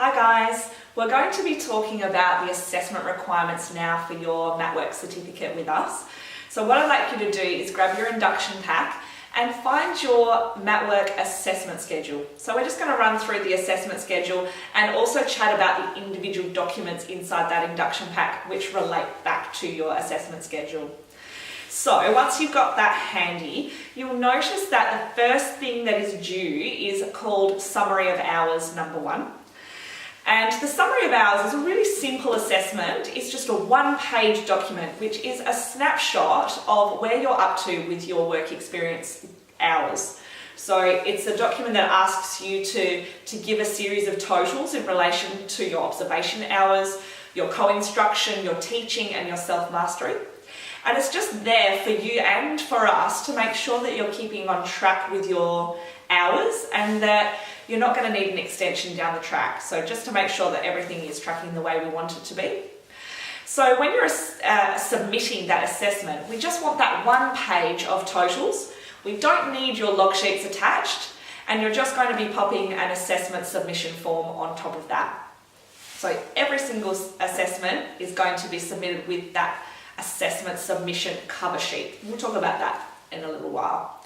Hi guys, we're going to be talking about the assessment requirements now for your Matwork certificate with us. So what I'd like you to do is grab your induction pack and find your Matwork assessment schedule. So we're just going to run through the assessment schedule and also chat about the individual documents inside that induction pack which relate back to your assessment schedule. So once you've got that handy, you'll notice that the first thing that is due is called Summary of Hours number 1. And the Summary of Hours is a really simple assessment. It's just a one-page document, which is a snapshot of where you're up to with your work experience hours. So it's a document that asks you to give a series of totals in relation to your observation hours, your co-instruction, your teaching, and your self-mastery. And it's just there for you and for us to make sure that you're keeping on track with your hours and that you're not going to need an extension down the track. So just to make sure that everything is tracking the way we want it to be. So when you're submitting that assessment, we just want that one page of totals. We don't need your log sheets attached, and you're just going to be popping an assessment submission form on top of that. So every single assessment is going to be submitted with that assessment submission cover sheet. We'll talk about that in a little while.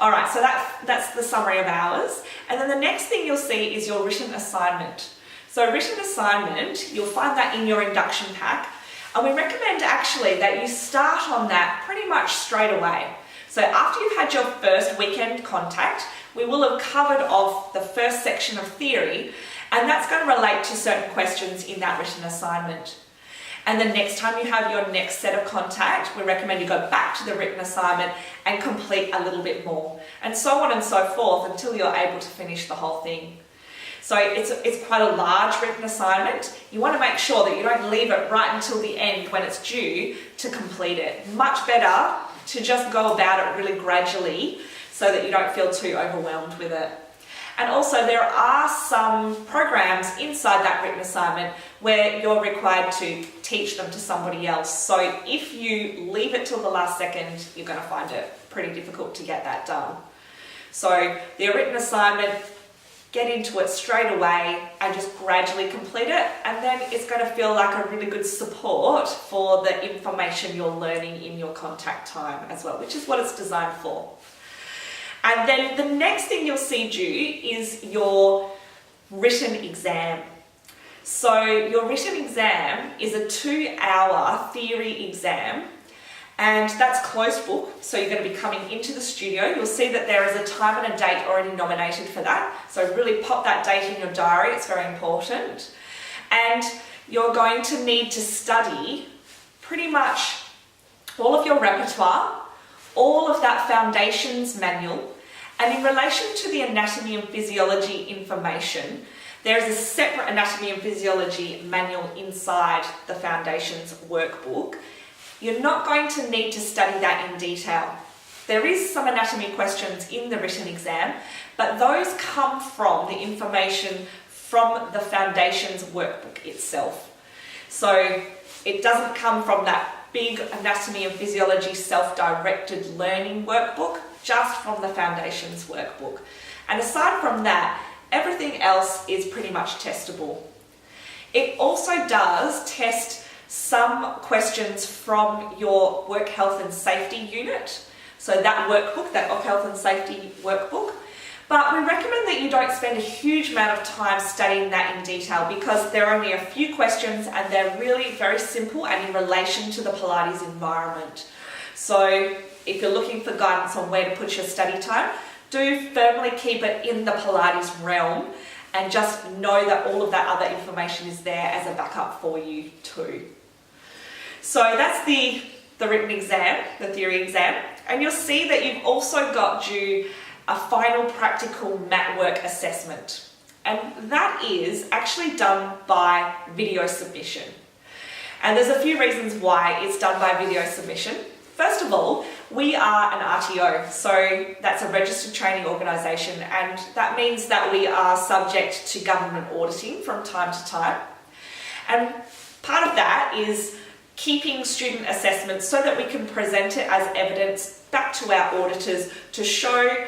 All right, so that's the summary of hours. And then the next thing you'll see is your written assignment. So written assignment, you'll find that in your induction pack. And we recommend actually that you start on that pretty much straight away. So after you've had your first weekend contact, we will have covered off the first section of theory, and that's going to relate to certain questions in that written assignment. And the next time you have your next set of contact, we recommend you go back to the written assignment and complete a little bit more, and so on and so forth until you're able to finish the whole thing. So it's quite a large written assignment. You want to make sure that you don't leave it right until the end when it's due to complete it. Much better to just go about it really gradually so that you don't feel too overwhelmed with it. And also there are some programs inside that written assignment where you're required to teach them to somebody else. So if you leave it till the last second, you're going to find it pretty difficult to get that done. So the written assignment, get into it straight away and just gradually complete it, and then it's going to feel like a really good support for the information you're learning in your contact time as well, which is what it's designed for. And then the next thing you'll see due is your written exam. So your written exam is a 2-hour theory exam, and that's closed book. So you're going to be coming into the studio. You'll see that there is a time and a date already nominated for that. So really pop that date in your diary. It's very important. And you're going to need to study pretty much all of your repertoire, all of that foundations manual, and in relation to the anatomy and physiology information, there is a separate anatomy and physiology manual inside the foundations workbook. You're not going to need to study that in detail. There is some anatomy questions in the written exam, but those come from the information from the foundations workbook itself. So it doesn't come from that big anatomy and physiology self-directed learning workbook, just from the foundations workbook. And aside from that, everything else is pretty much testable. It also does test some questions from your work health and safety unit. So that workbook, that work health and safety workbook. But we recommend that you don't spend a huge amount of time studying that in detail because there are only a few questions and they're really very simple and in relation to the Pilates environment. So if you're looking for guidance on where to put your study time, do firmly keep it in the Pilates realm and just know that all of that other information is there as a backup for you too. So that's the written exam, the theory exam, and you'll see that you've also got due a final practical Matwork assessment, and that is actually done by video submission. And there's a few reasons why it's done by video submission. First of all, we are an RTO, so that's a registered training organisation, and that means that we are subject to government auditing from time to time. And part of that is keeping student assessments so that we can present it as evidence back to our auditors to show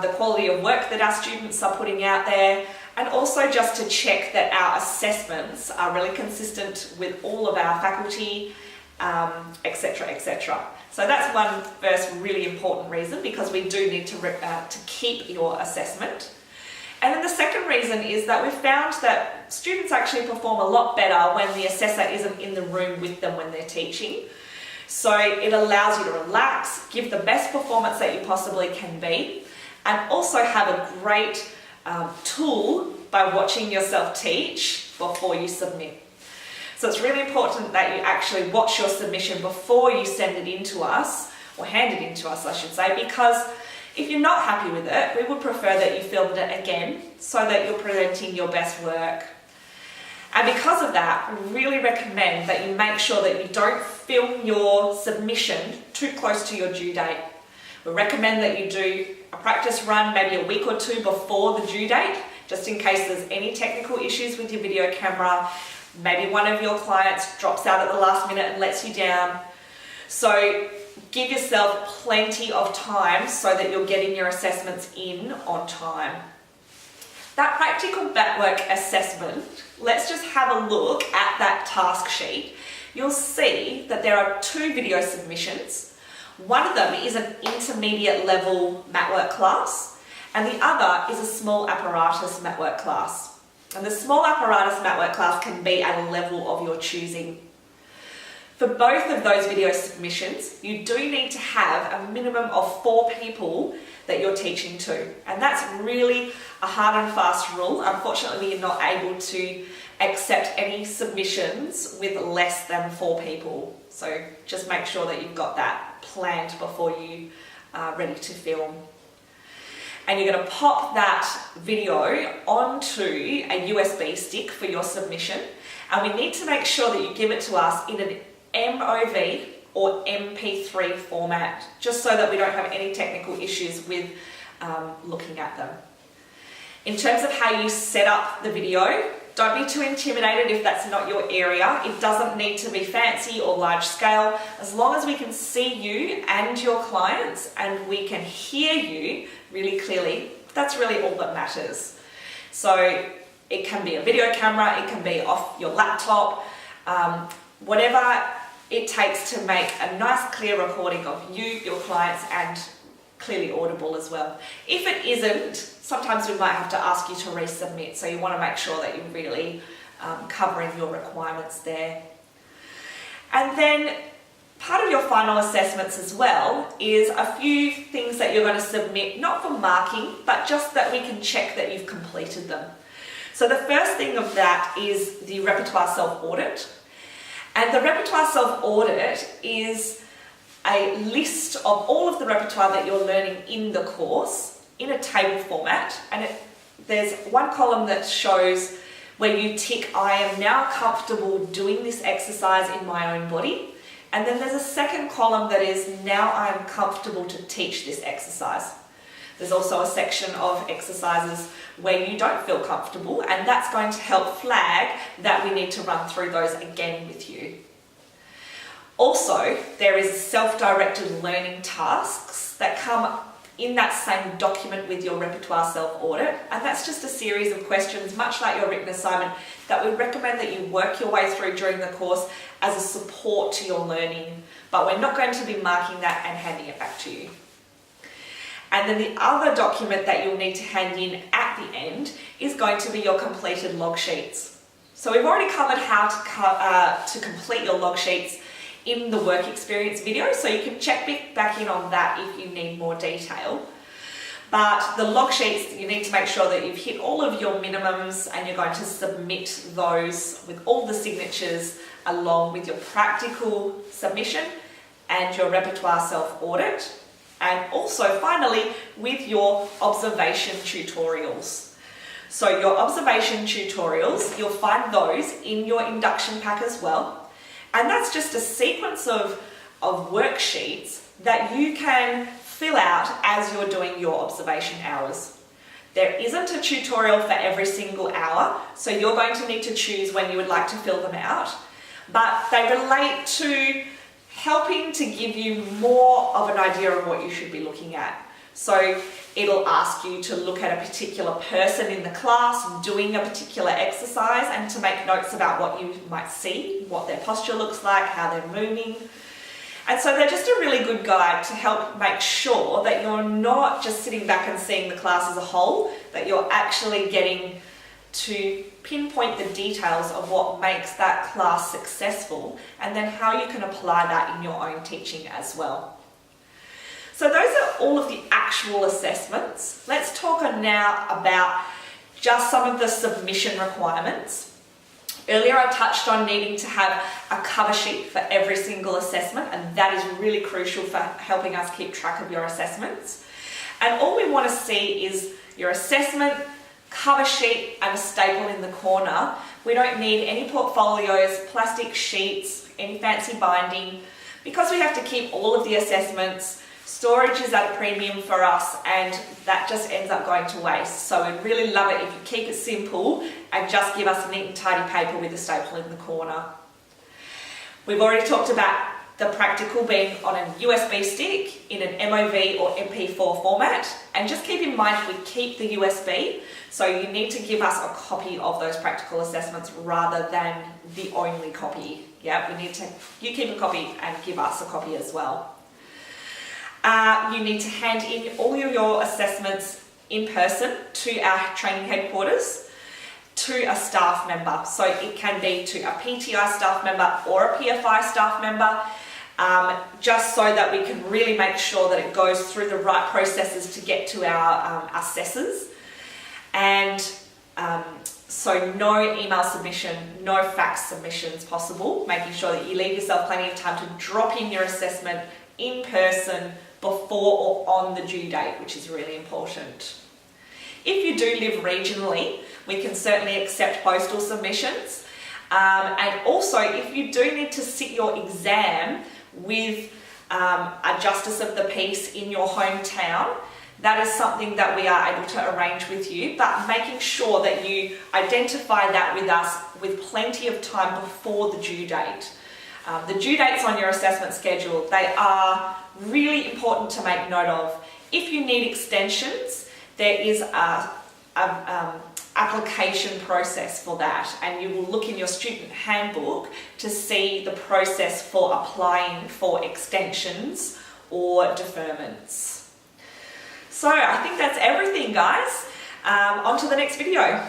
the quality of work that our students are putting out there, and also just to check that our assessments are really consistent with all of our faculty, etc., etc. So that's one first really important reason, because we do need to keep your assessment. And then the second reason is that we've found that students actually perform a lot better when the assessor isn't in the room with them when they're teaching. So it allows you to relax, give the best performance that you possibly can be, and also have a great tool by watching yourself teach before you submit. So it's really important that you actually watch your submission before you send it in to us, or hand it in to us, I should say, because if you're not happy with it, we would prefer that you filmed it again so that you're presenting your best work. And because of that, we really recommend that you make sure that you don't film your submission too close to your due date. We recommend that you do a practice run maybe a week or two before the due date, just in case there's any technical issues with your video camera. Maybe one of your clients drops out at the last minute and lets you down. So give yourself plenty of time so that you're getting your assessments in on time. That practical Matwork assessment, let's just have a look at that task sheet. You'll see that there are 2 video submissions. One of them is an intermediate level Matwork class, and the other is a small apparatus Matwork class. And the small apparatus Matwork class can be at a level of your choosing. For both of those video submissions, you do need to have a minimum of 4 people that you're teaching to. And that's really a hard and fast rule. Unfortunately, you're not able to accept any submissions with less than 4 people. So just make sure that you've got that planned before you are ready to film. And you're going to pop that video onto a USB stick for your submission. And we need to make sure that you give it to us in an MOV or MP3 format, just so that we don't have any technical issues with looking at them. In terms of how you set up the video, don't be too intimidated if that's not your area. It doesn't need to be fancy or large scale. As long as we can see you and your clients and we can hear you really clearly, that's really all that matters. So it can be a video camera, it can be off your laptop, whatever it takes to make a nice clear recording of you, your clients, and clearly audible as well. If it isn't, sometimes we might have to ask you to resubmit, so you want to make sure that you're really covering your requirements there. And then part of your final assessments as well is a few things that you're going to submit, not for marking, but just that we can check that you've completed them. So the first thing of that is the repertoire self-audit. And the repertoire self-audit is a list of all of the repertoire that you're learning in the course in a table format. And there's one column that shows where you tick, I am now comfortable doing this exercise in my own body. And then there's a second column that is, now I am comfortable to teach this exercise. There's also a section of exercises where you don't feel comfortable, and that's going to help flag that we need to run through those again with you. Also, there is self-directed learning tasks that come in that same document with your repertoire self-audit, and that's just a series of questions, much like your written assignment, that we recommend that you work your way through during the course as a support to your learning, but we're not going to be marking that and handing it back to you. And then the other document that you'll need to hand in at the end is going to be your completed log sheets. So we've already covered how to complete your log sheets in the work experience video, so you can check back in on that if you need more detail. But the log sheets, you need to make sure that you've hit all of your minimums and you're going to submit those with all the signatures along with your practical submission and your repertoire self-audit. And also, finally, with your observation tutorials. So your observation tutorials, you'll find those in your induction pack as well. And that's just a sequence of worksheets that you can fill out as you're doing your observation hours. There isn't a tutorial for every single hour, so you're going to need to choose when you would like to fill them out. But they relate to helping to give you more of an idea of what you should be looking at. So it'll ask you to look at a particular person in the class doing a particular exercise and to make notes about what you might see, what their posture looks like, how they're moving. And so they're just a really good guide to help make sure that you're not just sitting back and seeing the class as a whole, that you're actually getting to pinpoint the details of what makes that class successful and then how you can apply that in your own teaching as well. So those are all of the actual assessments. Let's talk now about just some of the submission requirements. Earlier I touched on needing to have a cover sheet for every single assessment, and that is really crucial for helping us keep track of your assessments. And all we want to see is your assessment, cover sheet and a staple in the corner. We don't need any portfolios, plastic sheets, any fancy binding, because we have to keep all of the assessments. Storage is at a premium for us and that just ends up going to waste. So we'd really love it if you keep it simple and just give us a neat and tidy paper with a staple in the corner. We've already talked about the practical being on a USB stick in an MOV or MP4 format, and just keep in mind we keep the USB, so you need to give us a copy of those practical assessments rather than the only copy. Yeah, you keep a copy and give us a copy as well. You need to hand in all your assessments in person to our training headquarters, to a staff member. So it can be to a PTI staff member or a PFI staff member, just so that we can really make sure that it goes through the right processes to get to our assessors. And so no email submission, no fax submissions possible, making sure that you leave yourself plenty of time to drop in your assessment in person before or on the due date, which is really important. If you do live regionally, we can certainly accept postal submissions. And also, if you do need to sit your exam with a Justice of the Peace in your hometown, that is something that we are able to arrange with you, but making sure that you identify that with us with plenty of time before the due date. The due dates on your assessment schedule, they are really important to make note of. If you need extensions, there is a application process for that, and you will look in your student handbook to see the process for applying for extensions or deferments. So I think that's everything, guys. On to the next video.